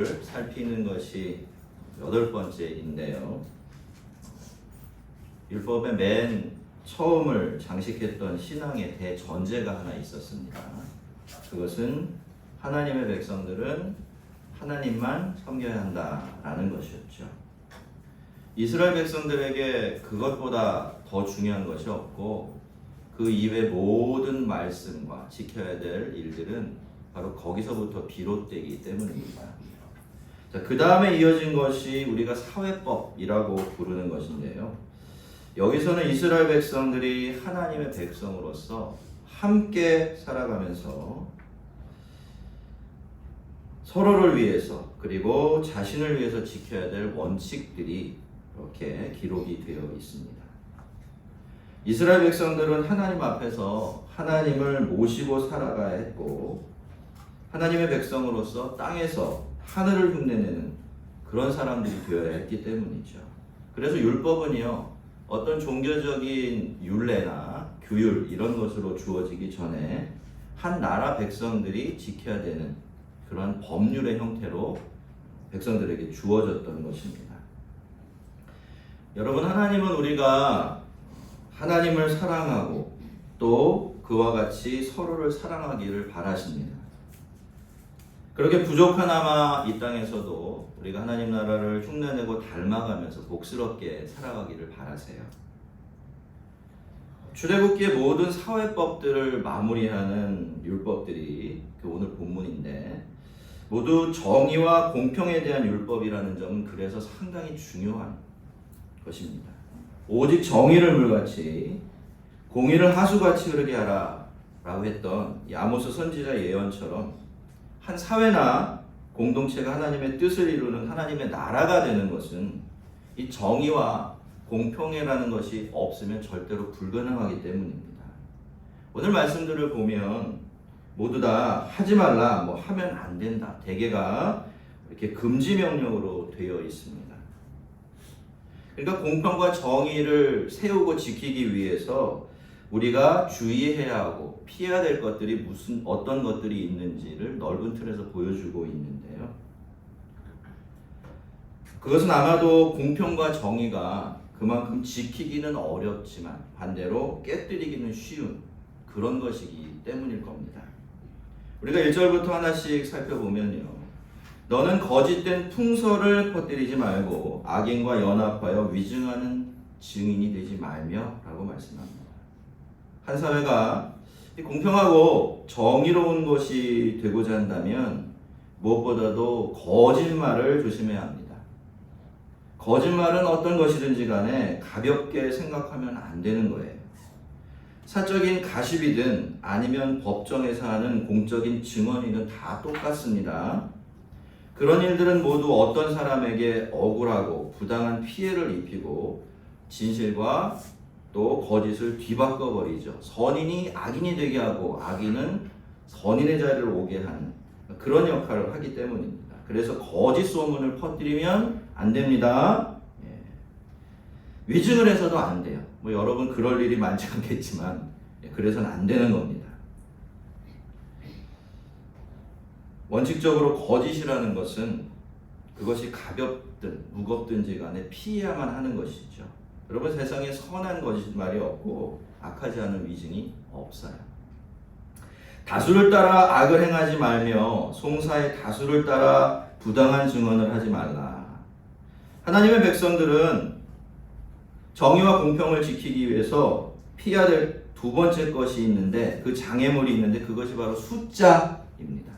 율법을 살피는 것이 8번째인데요. 율법의 맨 처음을 장식했던 신앙의 대전제가 하나 있었습니다. 그것은 하나님의 백성들은 하나님만 섬겨야 한다라는 것이었죠. 이스라엘 백성들에게 그것보다 더 중요한 것이 없고 그 이외 모든 말씀과 지켜야 될 일들은 바로 거기서부터 비롯되기 때문입니다. 자, 그 다음에 이어진 것이 우리가 사회법이라고 부르는 것인데요. 여기서는 이스라엘 백성들이 하나님의 백성으로서 함께 살아가면서 서로를 위해서 그리고 자신을 위해서 지켜야 될 원칙들이 이렇게 기록이 되어 있습니다. 이스라엘 백성들은 하나님 앞에서 하나님을 모시고 살아가야 했고 하나님의 백성으로서 땅에서 하늘을 흉내내는 그런 사람들이 되어야 했기 때문이죠. 그래서 율법은요, 어떤 종교적인 율례나 규율 이런 것으로 주어지기 전에 한 나라 백성들이 지켜야 되는 그런 법률의 형태로 백성들에게 주어졌던 것입니다. 여러분, 하나님은 우리가 하나님을 사랑하고 또 그와 같이 서로를 사랑하기를 바라십니다. 그렇게 부족하나마 이 땅에서도 우리가 하나님 나라를 흉내내고 닮아가면서 복스럽게 살아가기를 바라세요. 출애굽기의 모든 사회법들을 마무리하는 율법들이 오늘 본문인데 모두 정의와 공평에 대한 율법이라는 점은 그래서 상당히 중요한 것입니다. 오직 정의를 물같이 공의를 하수같이 흐르게 하라 라고 했던 아모스 선지자 예언처럼 한 사회나 공동체가 하나님의 뜻을 이루는 하나님의 나라가 되는 것은 이 정의와 공평이라는 것이 없으면 절대로 불가능하기 때문입니다. 오늘 말씀들을 보면 모두 다 하지 말라, 하면 안 된다. 대개가 이렇게 금지 명령으로 되어 있습니다. 그러니까 공평과 정의를 세우고 지키기 위해서 우리가 주의해야 하고 피해야 될 것들이 어떤 것들이 있는지를 넓은 틀에서 보여주고 있는데요. 그것은 아마도 공평과 정의가 그만큼 지키기는 어렵지만 반대로 깨뜨리기는 쉬운 그런 것이기 때문일 겁니다. 우리가 1절부터 하나씩 살펴보면요. 너는 거짓된 풍설을 퍼뜨리지 말고 악인과 연합하여 위증하는 증인이 되지 말며 라고 말씀합니다. 한 사회가 공평하고 정의로운 것이 되고자 한다면 무엇보다도 거짓말을 조심해야 합니다. 거짓말은 어떤 것이든지 간에 가볍게 생각하면 안 되는 거예요. 사적인 가십이든 아니면 법정에서 하는 공적인 증언이든 다 똑같습니다. 그런 일들은 모두 어떤 사람에게 억울하고 부당한 피해를 입히고 진실과 또 거짓을 뒤바꿔버리죠. 선인이 악인이 되게 하고 악인은 선인의 자리를 오게 하는 그런 역할을 하기 때문입니다. 그래서 거짓 소문을 퍼뜨리면 안 됩니다. 위증을 해서도 안 돼요. 여러분 그럴 일이 많지 않겠지만 그래서는 안 되는 겁니다. 원칙적으로 거짓이라는 것은 그것이 가볍든 무겁든지 간에 피해야만 하는 것이죠. 여러분 세상에 선한 거짓말이 없고 악하지 않은 위증이 없어요. 다수를 따라 악을 행하지 말며 송사의 다수를 따라 부당한 증언을 하지 말라. 하나님의 백성들은 정의와 공평을 지키기 위해서 피해야 될 두 번째 것이 있는데 그 장애물이 있는데 그것이 바로 숫자입니다.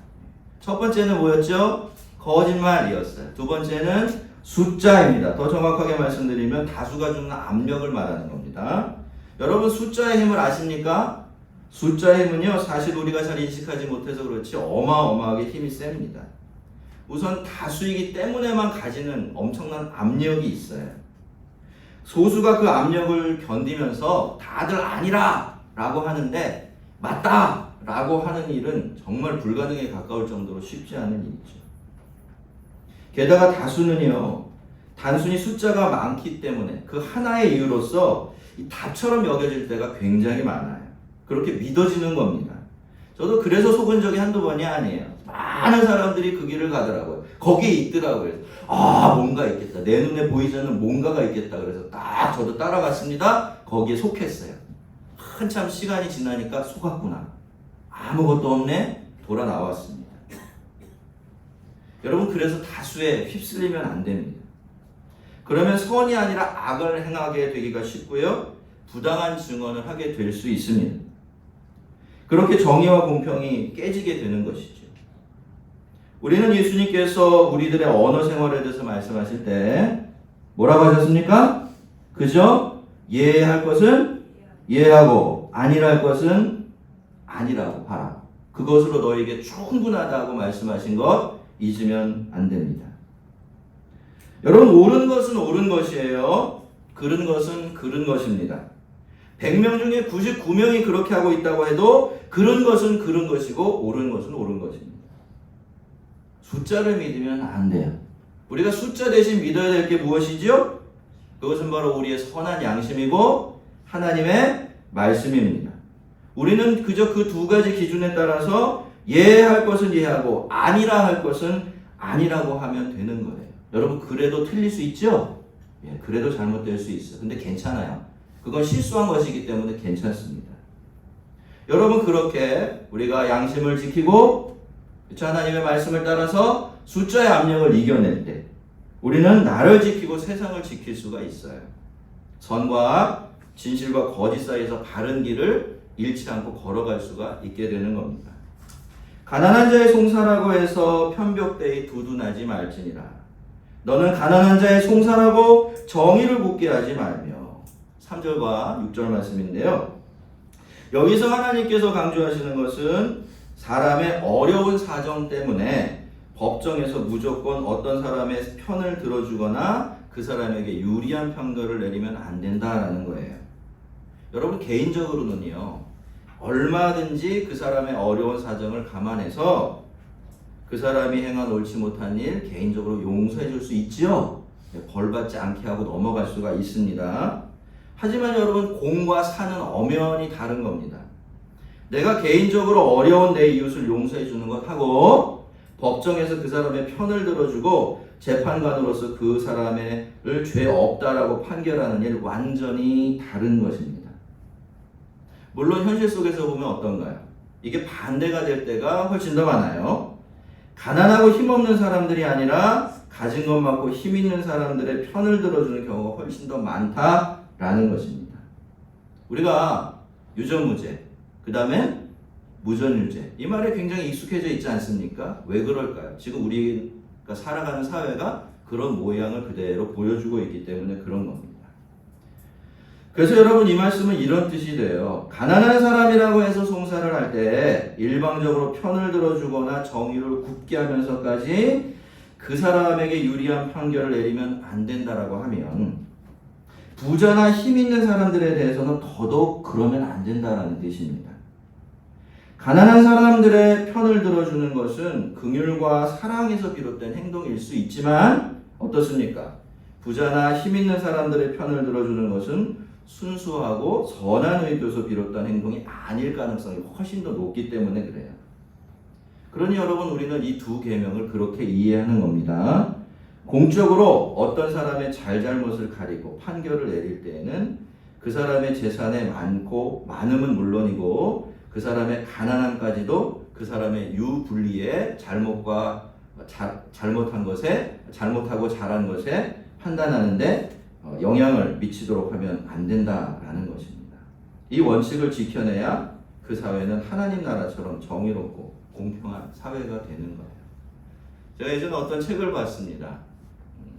첫 번째는 뭐였죠? 거짓말이었어요. 두 번째는 숫자입니다. 더 정확하게 말씀드리면 다수가 주는 압력을 말하는 겁니다. 여러분 숫자의 힘을 아십니까? 숫자의 힘은요 사실 우리가 잘 인식하지 못해서 그렇지 어마어마하게 힘이 셉니다. 우선 다수이기 때문에만 가지는 엄청난 압력이 있어요. 소수가 그 압력을 견디면서 다들 아니라 라고 하는데 맞다 라고 하는 일은 정말 불가능에 가까울 정도로 쉽지 않은 일이죠. 게다가 다수는요 단순히 숫자가 많기 때문에 그 하나의 이유로서 답처럼 여겨질 때가 굉장히 많아요. 그렇게 믿어지는 겁니다. 저도 그래서 속은 적이 한두 번이 아니에요. 막 많은 사람들이 그 길을 가더라고요. 거기에 있더라고요. 아, 뭔가 있겠다. 내 눈에 보이지 않는 뭔가가 있겠다. 그래서 딱 저도 따라갔습니다. 거기에 속했어요. 한참 시간이 지나니까 속았구나. 아무것도 없네. 돌아 나왔습니다. 여러분, 그래서 다수에 휩쓸리면 안 됩니다. 그러면 선이 아니라 악을 행하게 되기가 쉽고요. 부당한 증언을 하게 될 수 있습니다. 그렇게 정의와 공평이 깨지게 되는 것이죠. 우리는 예수님께서 우리들의 언어 생활에 대해서 말씀하실 때 뭐라고 하셨습니까? 그죠? 예할 것은 예하고 아니라 할 것은 아니라고 하라. 그것으로 너에게 충분하다고 말씀하신 것 잊으면 안 됩니다. 여러분, 옳은 것은 옳은 것이에요. 그른 것은 그른 것입니다. 100명 중에 99명이 그렇게 하고 있다고 해도 그른 것은 그른 것이고 옳은 것은 옳은 것입니다. 숫자를 믿으면 안 돼요. 우리가 숫자 대신 믿어야 될 게 무엇이죠? 그것은 바로 우리의 선한 양심이고 하나님의 말씀입니다. 우리는 그저 그 두 가지 기준에 따라서 예할 것은 예하고 아니라 할 것은 아니라고 하면 되는 거예요. 여러분, 그래도 틀릴 수 있죠? 예, 그래도 잘못될 수 있어요. 근데 괜찮아요. 그건 실수한 것이기 때문에 괜찮습니다. 여러분, 그렇게 우리가 양심을 지키고 하나님의 말씀을 따라서 숫자의 압력을 이겨낼 때 우리는 나를 지키고 세상을 지킬 수가 있어요. 선과 진실과 거짓 사이에서 바른 길을 잃지 않고 걸어갈 수가 있게 되는 겁니다. 가난한 자의 송사라고 해서 편벽되이 두둔하지 말지니라. 너는 가난한 자의 송사라고 정의를 굳게 하지 말며. 3절과 6절 말씀인데요. 여기서 하나님께서 강조하시는 것은 사람의 어려운 사정 때문에 법정에서 무조건 어떤 사람의 편을 들어주거나 그 사람에게 유리한 판결을 내리면 안 된다라는 거예요. 여러분, 개인적으로는요, 얼마든지 그 사람의 어려운 사정을 감안해서 그 사람이 행한 옳지 못한 일 개인적으로 용서해 줄 수 있지요. 벌받지 않게 하고 넘어갈 수가 있습니다. 하지만 여러분, 공과 사는 엄연히 다른 겁니다. 내가 개인적으로 어려운 내 이웃을 용서해 주는 것하고 법정에서 그 사람의 편을 들어주고 재판관으로서 그 사람을 죄 없다라고 판결하는 일 완전히 다른 것입니다. 물론 현실 속에서 보면 어떤가요? 이게 반대가 될 때가 훨씬 더 많아요. 가난하고 힘없는 사람들이 아니라 가진 것 많고 힘 있는 사람들의 편을 들어주는 경우가 훨씬 더 많다라는 것입니다. 우리가 유전무죄, 그 다음에 무전유죄, 이 말에 굉장히 익숙해져 있지 않습니까? 왜 그럴까요? 지금 우리가 살아가는 사회가 그런 모양을 그대로 보여주고 있기 때문에 그런 겁니다. 그래서 여러분, 이 말씀은 이런 뜻이 돼요. 가난한 사람이라고 해서 송사를 할 때 일방적으로 편을 들어주거나 정의를 굳게 하면서까지 그 사람에게 유리한 판결을 내리면 안 된다라고 하면 부자나 힘 있는 사람들에 대해서는 더더욱 그러면 안 된다라는 뜻입니다. 가난한 사람들의 편을 들어주는 것은 긍휼과 사랑에서 비롯된 행동일 수 있지만 어떻습니까? 부자나 힘 있는 사람들의 편을 들어주는 것은 순수하고 선한 의도에서 비롯된 행동이 아닐 가능성이 훨씬 더 높기 때문에 그래요. 그러니 여러분, 우리는 이 두 계명을 그렇게 이해하는 겁니다. 공적으로 어떤 사람의 잘잘못을 가리고 판결을 내릴 때에는 그 사람의 재산의 많음은 물론이고 그 사람의 가난함까지도 그 사람의 유불리의 잘못과 잘못한 것에 잘못하고 잘한 것에 판단하는데 영향을 미치도록 하면 안 된다라는 것입니다. 이 원칙을 지켜내야 그 사회는 하나님 나라처럼 정의롭고 공평한 사회가 되는 거예요. 제가 예전에 어떤 책을 봤습니다.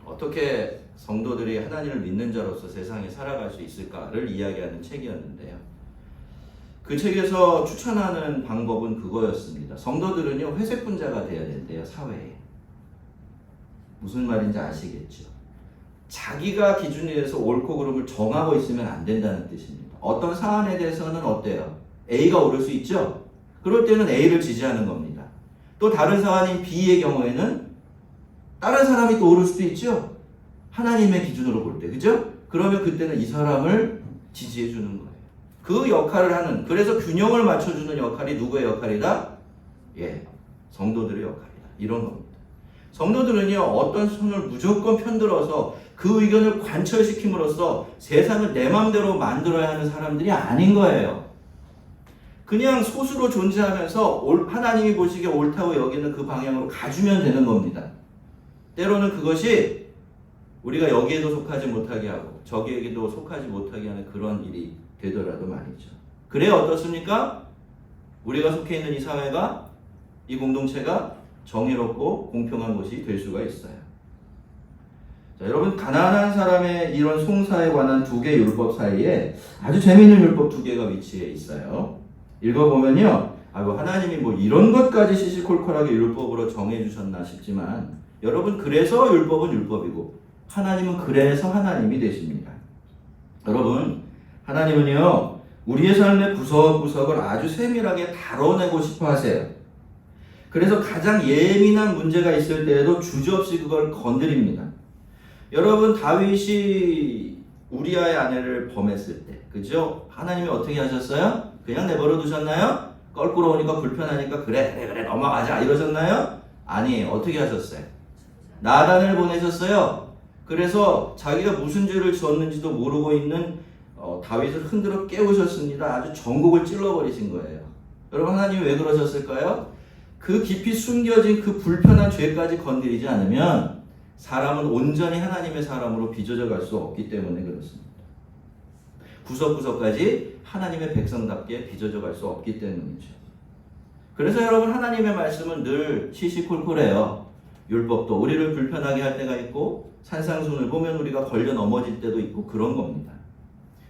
어떻게 성도들이 하나님을 믿는 자로서 세상에 살아갈 수 있을까를 이야기하는 책이었는데요. 그 책에서 추천하는 방법은 그거였습니다. 성도들은요, 회색분자가 돼야 된대요, 사회에. 무슨 말인지 아시겠죠? 자기가 기준에 대해서 옳고 그름을 정하고 있으면 안 된다는 뜻입니다. 어떤 사안에 대해서는 어때요? A가 옳을 수 있죠? 그럴 때는 A를 지지하는 겁니다. 또 다른 사안인 B의 경우에는 다른 사람이 또 옳을 수도 있죠? 하나님의 기준으로 볼 때, 그죠? 그러면 그때는 이 사람을 지지해 주는 거예요. 그 역할을 하는, 그래서 균형을 맞춰주는 역할이 누구의 역할이다? 예, 성도들의 역할이다. 이런 겁니다. 성도들은요, 어떤 손을 무조건 편들어서 그 의견을 관철시킴으로써 세상을 내 마음대로 만들어야 하는 사람들이 아닌 거예요. 그냥 소수로 존재하면서 하나님이 보시기에 옳다고 여기는 그 방향으로 가주면 되는 겁니다. 때로는 그것이 우리가 여기에도 속하지 못하게 하고 저기에도 속하지 못하게 하는 그런 일이 되더라도 말이죠. 그래야 어떻습니까? 우리가 속해 있는 이 사회가, 이 공동체가 정의롭고 공평한 곳이 될 수가 있어요. 자, 여러분, 가난한 사람의 이런 송사에 관한 두 개의 율법 사이에 아주 재미있는 율법 두 개가 위치해 있어요. 읽어보면요, 하나님이 뭐 이런 것까지 시시콜콜하게 율법으로 정해주셨나 싶지만, 여러분, 그래서 율법은 율법이고 하나님은 그래서 하나님이 되십니다. 여러분, 하나님은요, 우리의 삶의 구석구석을 아주 세밀하게 다뤄내고 싶어 하세요. 그래서 가장 예민한 문제가 있을 때에도 주저없이 그걸 건드립니다. 여러분, 다윗이 우리아의 아내를 범했을 때, 그죠? 하나님이 어떻게 하셨어요? 그냥 내버려 두셨나요? 껄끄러우니까 불편하니까 그래 넘어가자 이러셨나요? 아니에요. 어떻게 하셨어요? 나단을 보내셨어요. 그래서 자기가 무슨 죄를 지었는지도 모르고 있는 다윗을 흔들어 깨우셨습니다. 아주 전곡을 찔러버리신 거예요. 여러분, 하나님이 왜 그러셨을까요? 그 깊이 숨겨진 그 불편한 죄까지 건드리지 않으면 사람은 온전히 하나님의 사람으로 빚어져 갈 수 없기 때문에 그렇습니다. 구석구석까지 하나님의 백성답게 빚어져 갈 수 없기 때문이죠. 그래서 여러분, 하나님의 말씀은 늘 시시콜콜해요. 율법도 우리를 불편하게 할 때가 있고 산상순을 보면 우리가 걸려 넘어질 때도 있고 그런 겁니다.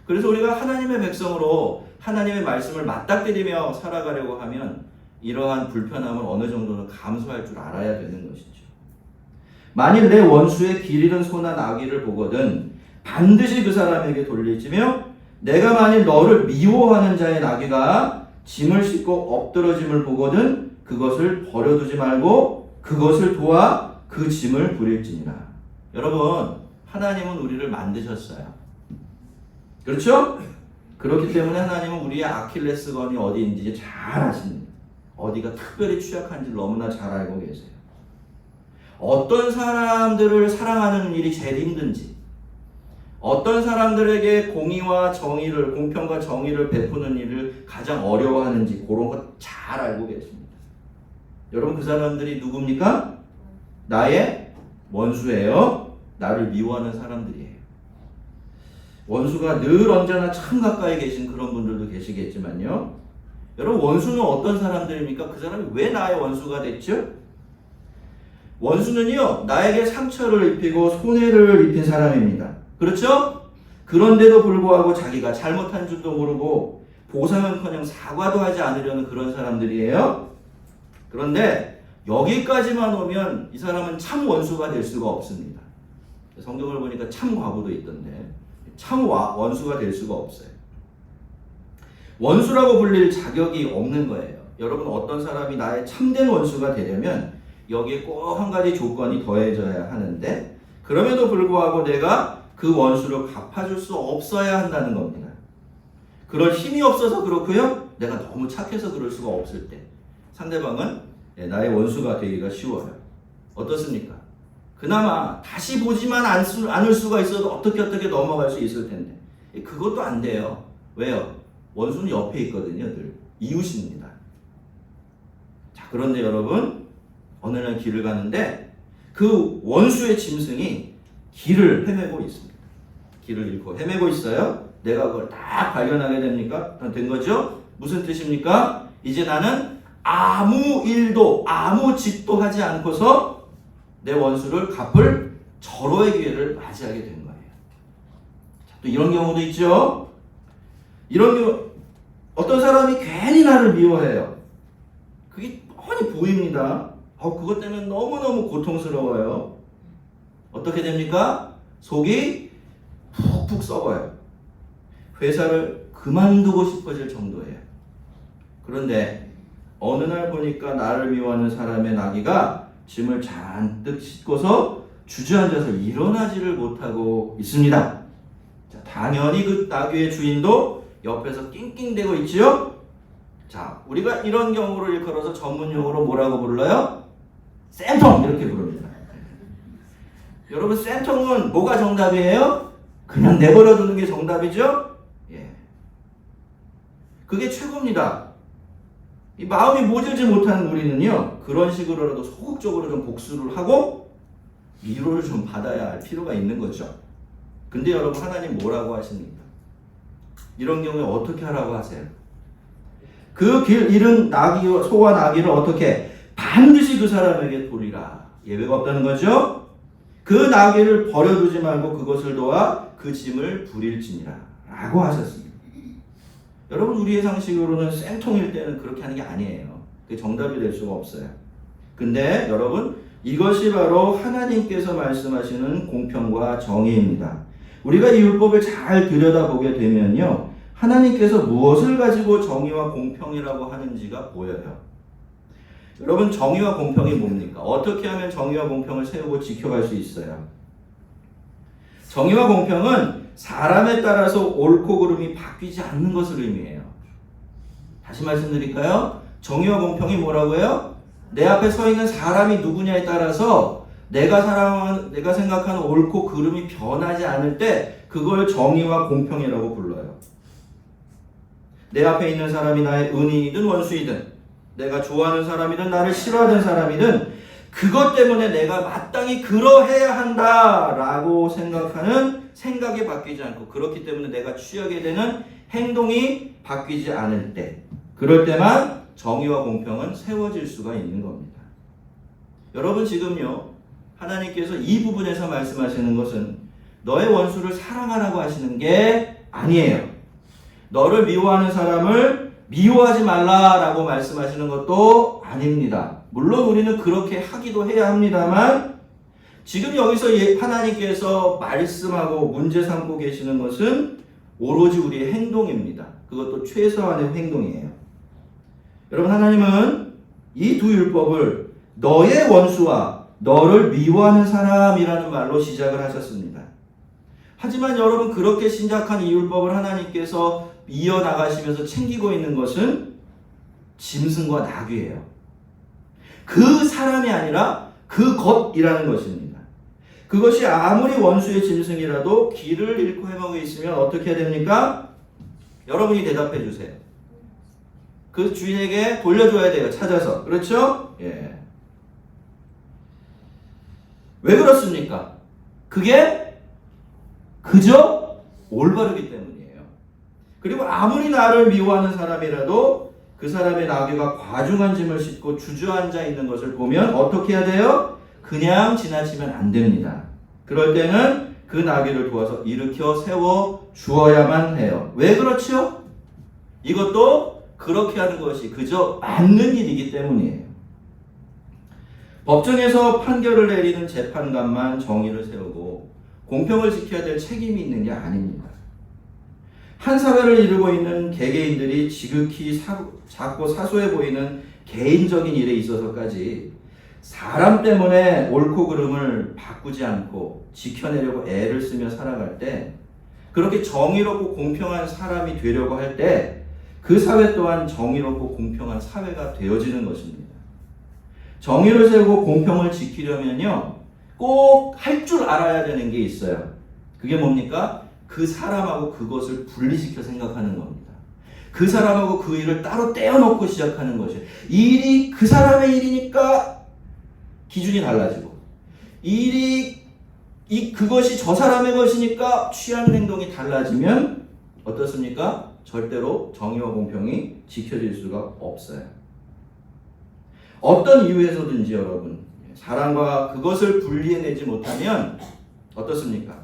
그래서 우리가 하나님의 백성으로 하나님의 말씀을 맞닥뜨리며 살아가려고 하면 이러한 불편함을 어느 정도는 감수할 줄 알아야 되는 것이죠. 만일 내 원수의 길 잃은 소나 나귀를 보거든 반드시 그 사람에게 돌리지며 내가 만일 너를 미워하는 자의 나귀가 짐을 싣고 엎드러짐을 보거든 그것을 버려두지 말고 그것을 도와 그 짐을 부릴지니라. 여러분, 하나님은 우리를 만드셨어요. 그렇죠? 그렇기 때문에 하나님은 우리의 아킬레스건이 어디인지 잘 아십니다. 어디가 특별히 취약한지 너무나 잘 알고 계세요. 어떤 사람들을 사랑하는 일이 제일 힘든지, 어떤 사람들에게 공의와 정의를, 공평과 정의를 베푸는 일을 가장 어려워하는지 그런 거 잘 알고 계십니다. 여러분, 그 사람들이 누굽니까? 나의 원수예요. 나를 미워하는 사람들이에요. 원수가 늘 언제나 참 가까이 계신 그런 분들도 계시겠지만요. 여러분, 원수는 어떤 사람들입니까? 그 사람이 왜 나의 원수가 됐죠? 원수는요, 나에게 상처를 입히고 손해를 입힌 사람입니다. 그렇죠? 그런데도 불구하고 자기가 잘못한 줄도 모르고 보상은커녕 사과도 하지 않으려는 그런 사람들이에요. 그런데 여기까지만 오면 이 사람은 참 원수가 될 수가 없습니다. 성경을 보니까 참 과부도 있던데 참 원수가 될 수가 없어요. 원수라고 불릴 자격이 없는 거예요. 여러분, 어떤 사람이 나의 참된 원수가 되려면 여기에 꼭 한 가지 조건이 더해져야 하는데 그럼에도 불구하고 내가 그 원수를 갚아줄 수 없어야 한다는 겁니다. 그럴 힘이 없어서 그렇고요. 내가 너무 착해서 그럴 수가 없을 때 상대방은 나의 원수가 되기가 쉬워요. 어떻습니까? 그나마 다시 보지만 않을 수가 있어도 어떻게 넘어갈 수 있을 텐데 그것도 안 돼요. 왜요? 원수는 옆에 있거든요. 늘 이웃입니다. 자, 그런데 여러분, 어느 날 길을 가는데 그 원수의 짐승이 길을 헤매고 있습니다. 길을 잃고 헤매고 있어요. 내가 그걸 딱 발견하게 됩니까? 된 거죠? 무슨 뜻입니까? 이제 나는 아무 일도 아무 짓도 하지 않고서 내 원수를 갚을 절호의 기회를 맞이하게 된 거예요. 자, 또 이런 경우도 있죠. 이런 경우 어떤 사람이 괜히 나를 미워해요. 그게 뻔히 보입니다. 그것 때문에 너무너무 고통스러워요. 어떻게 됩니까? 속이 푹푹 썩어요. 회사를 그만두고 싶어질 정도예요. 그런데 어느 날 보니까 나를 미워하는 사람의 나귀가 짐을 잔뜩 싣고서 주저앉아서 일어나지를 못하고 있습니다. 자, 당연히 그 나귀의 주인도 옆에서 낑낑대고 있지요. 자, 우리가 이런 경우를 일컬어서 전문용어로 뭐라고 불러요? 쌤통 이렇게 부릅니다. 여러분 쌤통은 뭐가 정답이에요? 그냥 내버려 두는 게 정답이죠? 예. 그게 최고입니다. 이 마음이 모질지 못하는 우리는요, 그런 식으로라도 소극적으로 좀 복수를 하고 위로를 좀 받아야 할 필요가 있는 거죠. 근데 여러분 하나님 뭐라고 하십니까? 이런 경우에 어떻게 하라고 하세요? 그 길 잃은 소와 나귀를 어떻게 반드시 그 사람에게 돌리라. 예외가 없다는 거죠. 그 나귀를 버려두지 말고 그것을 도와 그 짐을 부릴지니라 라고 하셨습니다. 여러분 우리의 상식으로는 쌤통일 때는 그렇게 하는 게 아니에요. 그게 정답이 될 수가 없어요. 근데 여러분 이것이 바로 하나님께서 말씀하시는 공평과 정의입니다. 우리가 이 율법을 잘 들여다보게 되면요, 하나님께서 무엇을 가지고 정의와 공평이라고 하는지가 보여요. 여러분 정의와 공평이 뭡니까? 어떻게 하면 정의와 공평을 세우고 지켜갈 수 있어요? 정의와 공평은 사람에 따라서 옳고 그름이 바뀌지 않는 것을 의미해요. 다시 말씀드릴까요? 정의와 공평이 뭐라고요? 내 앞에 서 있는 사람이 누구냐에 따라서 내가 생각하는 옳고 그름이 변하지 않을 때 그걸 정의와 공평이라고 불러요. 내 앞에 있는 사람이 나의 은인이든 원수이든 내가 좋아하는 사람이든 나를 싫어하는 사람이든 그것 때문에 내가 마땅히 그러해야 한다라고 생각하는 생각이 바뀌지 않고 그렇기 때문에 내가 취하게 되는 행동이 바뀌지 않을 때 그럴 때만 정의와 공평은 세워질 수가 있는 겁니다. 여러분 지금요 하나님께서 이 부분에서 말씀하시는 것은 너의 원수를 사랑하라고 하시는 게 아니에요. 너를 미워하는 사람을 미워하지 말라라고 말씀하시는 것도 아닙니다. 물론 우리는 그렇게 하기도 해야 합니다만 지금 여기서 하나님께서 말씀하고 문제 삼고 계시는 것은 오로지 우리의 행동입니다. 그것도 최소한의 행동이에요. 여러분 하나님은 이 두 율법을 너의 원수와 너를 미워하는 사람이라는 말로 시작을 하셨습니다. 하지만 여러분 그렇게 시작한 이 율법을 하나님께서 이어나가시면서 챙기고 있는 것은 짐승과 나귀예요. 그 사람이 아니라 그 것이라는 것입니다. 그것이 아무리 원수의 짐승이라도 길을 잃고 헤매고 있으면 어떻게 해야 됩니까? 여러분이 대답해 주세요. 그 주인에게 돌려줘야 돼요. 찾아서. 그렇죠? 예. 왜 그렇습니까? 그게 그저 올바르기 때문이에요. 그리고 아무리 나를 미워하는 사람이라도 그 사람의 나귀가 과중한 짐을 싣고 주저앉아 있는 것을 보면 어떻게 해야 돼요? 그냥 지나치면 안 됩니다. 그럴 때는 그 나귀를 도와서 일으켜 세워 주어야만 해요. 왜 그렇죠? 이것도 그렇게 하는 것이 그저 맞는 일이기 때문이에요. 법정에서 판결을 내리는 재판관만 정의를 세우고 공평을 지켜야 될 책임이 있는 게 아닙니다. 한 사회를 이루고 있는 개개인들이 지극히 작고 사소해 보이는 개인적인 일에 있어서까지 사람 때문에 옳고 그름을 바꾸지 않고 지켜내려고 애를 쓰며 살아갈 때 그렇게 정의롭고 공평한 사람이 되려고 할 때 그 사회 또한 정의롭고 공평한 사회가 되어지는 것입니다. 정의를 세우고 공평을 지키려면요 꼭 할 줄 알아야 되는 게 있어요. 그게 뭡니까? 그 사람하고 그것을 분리시켜 생각하는 겁니다. 그 사람하고 그 일을 따로 떼어놓고 시작하는 것이에요. 일이 그 사람의 일이니까 기준이 달라지고 그것이 저 사람의 것이니까 취하는 행동이 달라지면 어떻습니까? 절대로 정의와 공평이 지켜질 수가 없어요. 어떤 이유에서든지 여러분 사람과 그것을 분리해내지 못하면 어떻습니까?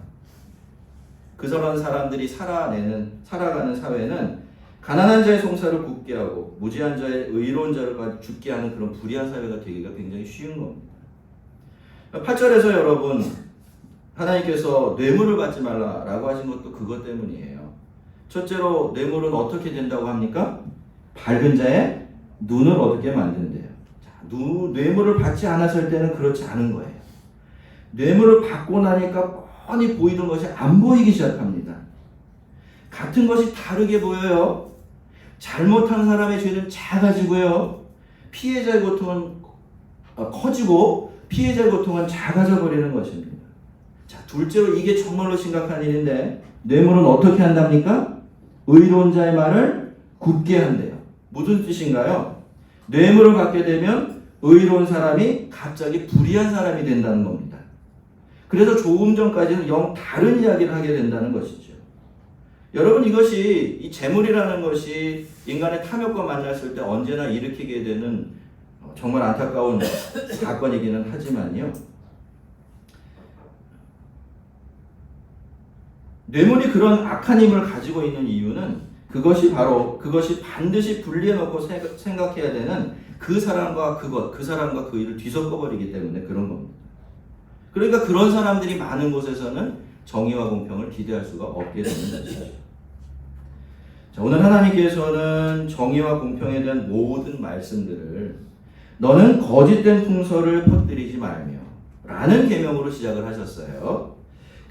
그런 사람들이 살아가는 사회는 가난한 자의 송사를 굳게 하고 무지한 자의 의로운 자를 죽게 하는 그런 불의한 사회가 되기가 굉장히 쉬운 겁니다. 8절에서 여러분 하나님께서 뇌물을 받지 말라라고 하신 것도 그것 때문이에요. 첫째로 뇌물은 어떻게 된다고 합니까? 밝은 자의 눈을 어둡게 만든대요. 뇌물을 받지 않았을 때는 그렇지 않은 거예요. 뇌물을 받고 나니까 뻔히 보이던 것이 안 보이기 시작합니다. 같은 것이 다르게 보여요. 잘못한 사람의 죄는 작아지고요. 피해자의 고통은 커지고 피해자의 고통은 작아져 버리는 것입니다. 자, 둘째로 이게 정말로 심각한 일인데 뇌물은 어떻게 한답니까? 의로운 자의 말을 굽게 한대요. 무슨 뜻인가요? 뇌물을 갖게 되면 의로운 사람이 갑자기 불의한 사람이 된다는 겁니다. 그래서 조금 전까지는 영 다른 이야기를 하게 된다는 것이죠. 여러분, 이것이 이 재물이라는 것이 인간의 탐욕과 만났을 때 언제나 일으키게 되는 정말 안타까운 사건이기는 하지만요. 뇌물이 그런 악한 힘을 가지고 있는 이유는 그것이 반드시 분리해 놓고 생각해야 되는 그 사람과 그 사람과 그 일을 뒤섞어 버리기 때문에 그런 겁니다. 그러니까 그런 사람들이 많은 곳에서는 정의와 공평을 기대할 수가 없게 되는 것이죠. 자, 오늘 하나님께서는 정의와 공평에 대한 모든 말씀들을 너는 거짓된 풍설을 퍼뜨리지 말며 라는 계명으로 시작을 하셨어요.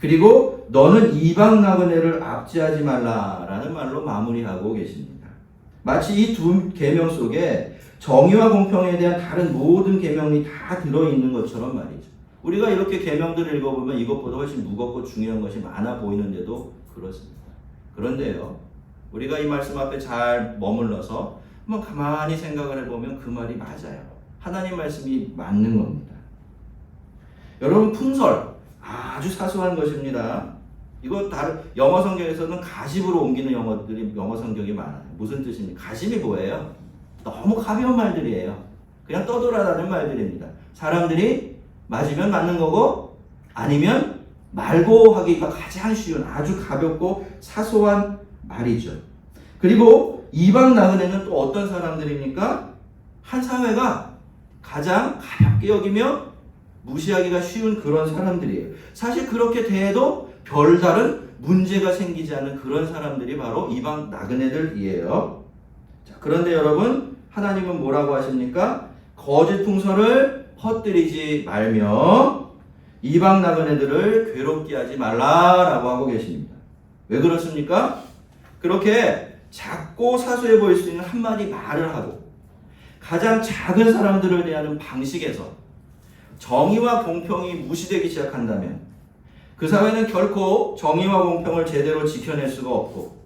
그리고 너는 이방 나그네를 압제하지 말라라는 말로 마무리하고 계십니다. 마치 이 두 계명 속에 정의와 공평에 대한 다른 모든 계명이 다 들어있는 것처럼 말이죠. 우리가 이렇게 계명들을 읽어보면 이것보다 훨씬 무겁고 중요한 것이 많아 보이는데도 그렇습니다. 그런데요, 우리가 이 말씀 앞에 잘 머물러서 한번 가만히 생각을 해보면 그 말이 맞아요. 하나님 말씀이 맞는 겁니다. 여러분, 풍설 아주 사소한 것입니다. 이거 다른 영어 성경에서는 가십으로 옮기는 영어 성경이 많아요. 무슨 뜻입니까? 가십이 뭐예요? 너무 가벼운 말들이에요. 그냥 떠돌아다니는 말들입니다. 사람들이 맞으면 맞는 거고 아니면 말고 하기가 가장 쉬운 아주 가볍고 사소한 말이죠. 그리고 이방 나그네는 또 어떤 사람들입니까? 한 사회가 가장 가볍게 여기며 무시하기가 쉬운 그런 사람들이에요. 사실 그렇게 대해도 별다른 문제가 생기지 않는 그런 사람들이 바로 이방 나그네들이에요. 자, 그런데 여러분, 하나님은 뭐라고 하십니까? 거짓 풍설을 퍼뜨리지 말며 이방 나그네들을 괴롭게 하지 말라라고 하고 계십니다. 왜 그렇습니까? 그렇게 작고 사소해 보일 수 있는 한마디 말을 하고 가장 작은 사람들을 대하는 방식에서 정의와 공평이 무시되기 시작한다면 그 사회는 결코 정의와 공평을 제대로 지켜낼 수가 없고,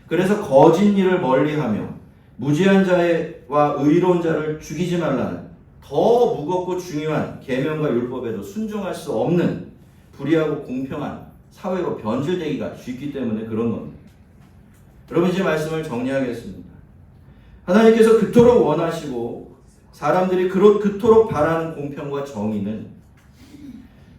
그래서 거짓 일을 멀리하며 무죄한 자와 의로운 자를 죽이지 말라는 더 무겁고 중요한 계명과 율법에도 순종할 수 없는 불의하고 공평한 사회로 변질되기가 쉽기 때문에 그런 겁니다. 여러분, 이제 말씀을 정리하겠습니다. 하나님께서 그토록 원하시고 사람들이 그토록 바라는 공평과 정의는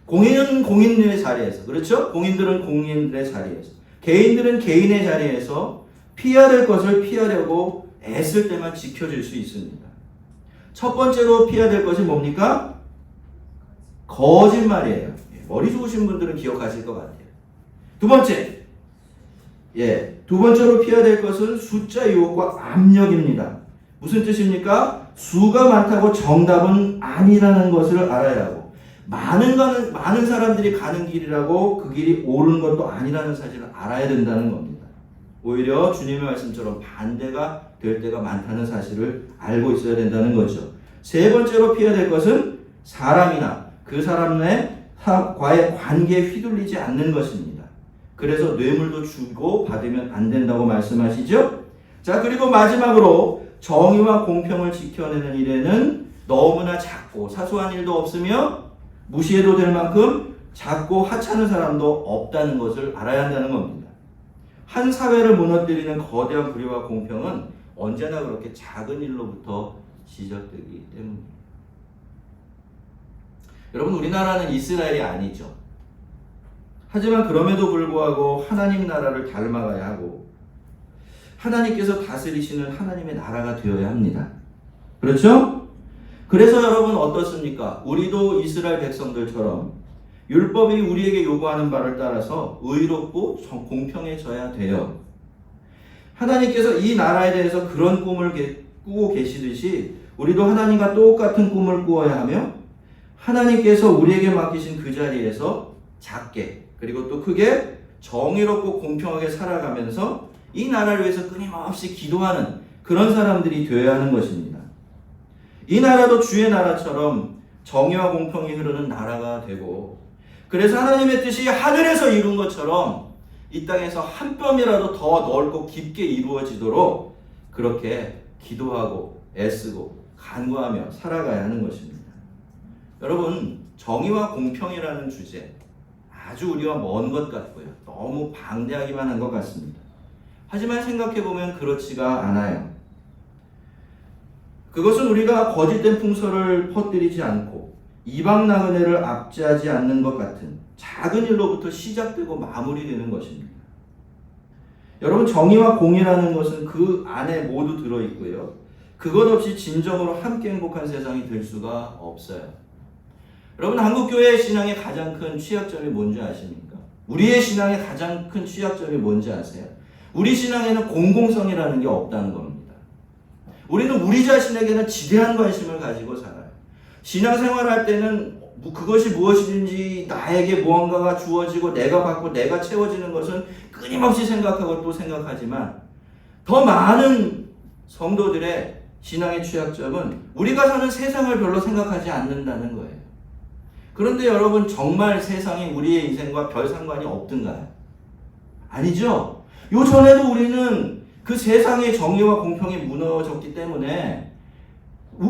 공인은 공인들의 자리에서, 그렇죠? 공인들은 공인들의 자리에서, 개인들은 개인의 자리에서 피해야 될 것을 피하려고 애쓸 때만 지켜질 수 있습니다. 첫 번째로 피해야 될 것이 뭡니까? 거짓말이에요. 머리 좋으신 분들은 기억하실 것 같아요. 두 번째로 피해야 될 것은 숫자 유혹과 압력입니다. 무슨 뜻입니까? 수가 많다고 정답은 아니라는 것을 알아야 하고, 많은 사람들이 가는 길이라고 그 길이 옳은 것도 아니라는 사실을 알아야 된다는 겁니다. 오히려 주님의 말씀처럼 반대가 될 때가 많다는 사실을 알고 있어야 된다는 거죠. 세 번째로 피해야 될 것은 사람이나 그 사람과의 관계에 휘둘리지 않는 것입니다. 그래서 뇌물도 주고 받으면 안 된다고 말씀하시죠. 자, 그리고 마지막으로 정의와 공평을 지켜내는 일에는 너무나 작고 사소한 일도 없으며 무시해도 될 만큼 작고 하찮은 사람도 없다는 것을 알아야 한다는 겁니다. 한 사회를 무너뜨리는 거대한 불의와 공평은 언제나 그렇게 작은 일로부터 시작되기 때문입니다. 여러분, 우리나라는 이스라엘이 아니죠. 하지만 그럼에도 불구하고 하나님 나라를 닮아가야 하고 하나님께서 다스리시는 하나님의 나라가 되어야 합니다. 그렇죠? 그래서 여러분 어떻습니까? 우리도 이스라엘 백성들처럼 율법이 우리에게 요구하는 바를 따라서 의롭고 공평해져야 돼요. 하나님께서 이 나라에 대해서 그런 꿈을 꾸고 계시듯이 우리도 하나님과 똑같은 꿈을 꾸어야 하며 하나님께서 우리에게 맡기신 그 자리에서 작게 그리고 또 크게 정의롭고 공평하게 살아가면서 이 나라를 위해서 끊임없이 기도하는 그런 사람들이 되어야 하는 것입니다. 이 나라도 주의 나라처럼 정의와 공평이 흐르는 나라가 되고, 그래서 하나님의 뜻이 하늘에서 이룬 것처럼 이 땅에서 한 뼘이라도 더 넓고 깊게 이루어지도록 그렇게 기도하고 애쓰고 간구하며 살아가야 하는 것입니다. 여러분, 정의와 공평이라는 주제 아주 우리와 먼 것 같고요. 너무 방대하기만 한 것 같습니다. 하지만 생각해보면 그렇지가 않아요. 그것은 우리가 거짓된 풍설을 퍼뜨리지 않고 이방 나그네를 압제하지 않는 것 같은 작은 일로부터 시작되고 마무리되는 것입니다. 여러분, 정의와 공의라는 것은 그 안에 모두 들어있고요. 그것 없이 진정으로 함께 행복한 세상이 될 수가 없어요. 여러분, 한국교회의 신앙의 가장 큰 취약점이 뭔지 아십니까? 우리의 신앙의 가장 큰 취약점이 뭔지 아세요? 우리 신앙에는 공공성이라는 게 없다는 겁니다. 우리는 우리 자신에게는 지대한 관심을 가지고 살아요. 신앙생활을 할 때는 그것이 무엇이든지 나에게 무언가가 주어지고 내가 받고 내가 채워지는 것은 끊임없이 생각하고 또 생각하지만, 더 많은 성도들의 신앙의 취약점은 우리가 사는 세상을 별로 생각하지 않는다는 거예요. 그런데 여러분, 정말 세상이 우리의 인생과 별 상관이 없던가요? 아니죠. 요 전에도 우리는 그 세상의 정의와 공평이 무너졌기 때문에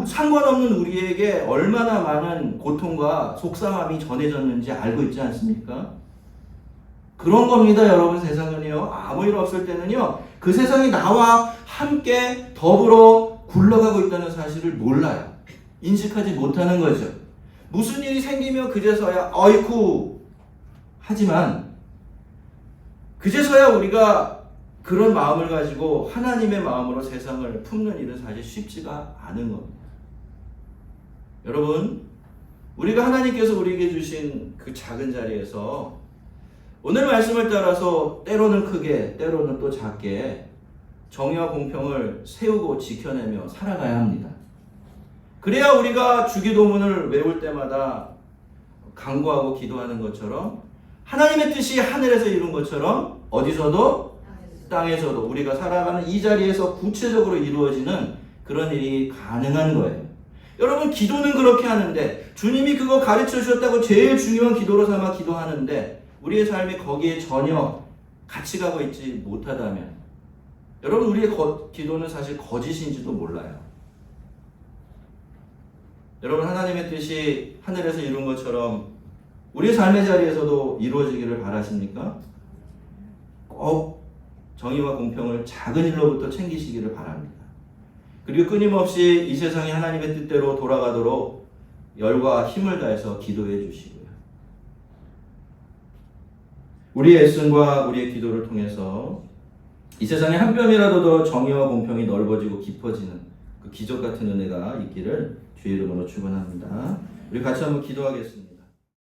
상관없는 우리에게 얼마나 많은 고통과 속상함이 전해졌는지 알고 있지 않습니까? 그런 겁니다, 여러분. 세상은요, 아무 일 없을 때는요, 그 세상이 나와 함께 더불어 굴러가고 있다는 사실을 몰라요. 인식하지 못하는 거죠. 무슨 일이 생기면 그제서야 어이쿠 하지만, 그제서야 우리가 그런 마음을 가지고 하나님의 마음으로 세상을 품는 일은 사실 쉽지가 않은 겁니다. 여러분, 우리가 하나님께서 우리에게 주신 그 작은 자리에서 오늘 말씀을 따라서 때로는 크게 때로는 또 작게 정의와 공평을 세우고 지켜내며 살아가야 합니다. 그래야 우리가 주기도문을 외울 때마다 간구하고 기도하는 것처럼 하나님의 뜻이 하늘에서 이룬 것처럼 어디서도 땅에서도 우리가 살아가는 이 자리에서 구체적으로 이루어지는 그런 일이 가능한 거예요. 여러분, 기도는 그렇게 하는데, 주님이 그거 가르쳐 주셨다고 제일 중요한 기도로 삼아 기도하는데 우리의 삶이 거기에 전혀 같이 가고 있지 못하다면, 여러분, 우리의 기도는 사실 거짓인지도 몰라요. 여러분, 하나님의 뜻이 하늘에서 이룬 것처럼 우리의 삶의 자리에서도 이루어지기를 바라십니까? 꼭 정의와 공평을 작은 일로부터 챙기시기를 바랍니다. 그리고 끊임없이 이 세상이 하나님의 뜻대로 돌아가도록 열과 힘을 다해서 기도해 주시고요. 우리의 애씀과 우리의 기도를 통해서 이 세상에 한 뼘이라도 더 정의와 공평이 넓어지고 깊어지는 그 기적 같은 은혜가 있기를 주의 이름으로 축원합니다. 우리 같이 한번 기도하겠습니다.